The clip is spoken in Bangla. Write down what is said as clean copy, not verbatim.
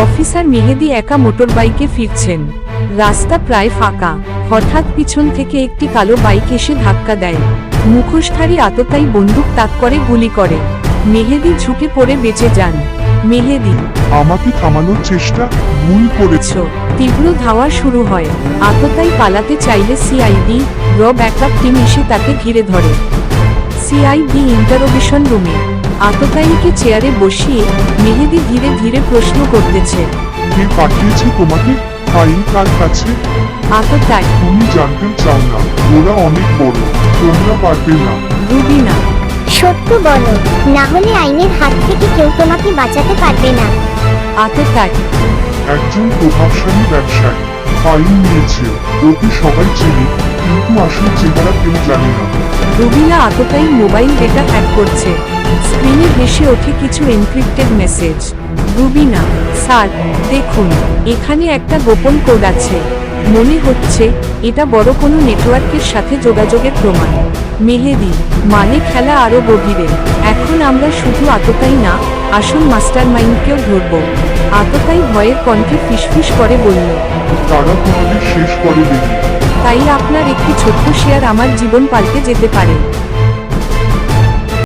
অফিসার মেহেদী একা মোটরবাইকে ফিরছেন। রাস্তা প্রায় ফাঁকা। হঠাৎ পিছন থেকে একটি কালো বাইক এসে ধাক্কা দেয়। মুখোশধারী আততায়ী বন্দুক তাক করে গুলি করে। মেহেদী ঝুঁকে পড়ে বেঁচে যান। মেহেদী, আমাকে থামানোর চেষ্টা ভুল করেছ। তীব্র ধাওয়া শুরু হয়। আততায়ী পালাতে চাইলে সিআইডি ব্যাকআপ টিম এসে তাকে ঘিরে ধরে। সিআইডি ইন্টারোগেশন রুমে আততায়ীকে চেয়ারে বসিয়ে মেহেদী ধীরে ধীরে প্রশ্ন করতেছে। কে পাঠিয়েছে তোমাকে? ফাইল কার কাছে? আততায়ী, তুমি জানতে চাও না, ওরা অনেক বড়, তোমরা পারবে না। রুবিনা, সত্য বলো, না হলে আইনের হাত থেকে কেউ তোমাকে বাঁচাতে পারবে না। আততায়ী, একজন প্রভাবশালী ব্যবসায়ী ফাইল নিয়েছে, ওকে সবাই চেনে, কিন্তু আসল চেহারা কেউ জানে না। রুবিনা আততায়ী মোবাইল ডেটা হ্যাক করছে। স্ক্রিনে ভেসে ওঠে কিছু এনক্রিপ্টেড মেসেজ। রুবিনা, স্যার দেখুন, এখানে একটা গোপন কোড আছে। মনে হচ্ছে এটা বড় কোনো নেটওয়ার্কের সাথে যোগাযোগের প্রমাণ। মেহেদী, মানে খেলা আরো গভীরে। এখন আমরা শুধু আততায়ী না, আসল মাস্টারমাইন্ডকেও ধরব। আততায়ী ভয়ের কণ্ঠে ফিসফিস করে বলল, তারা তোমাদের শেষ করে দেবে। তাই আপনার একটি ছোট্ট শেয়ার আমার জীবন পাল্টে যেতে পারে।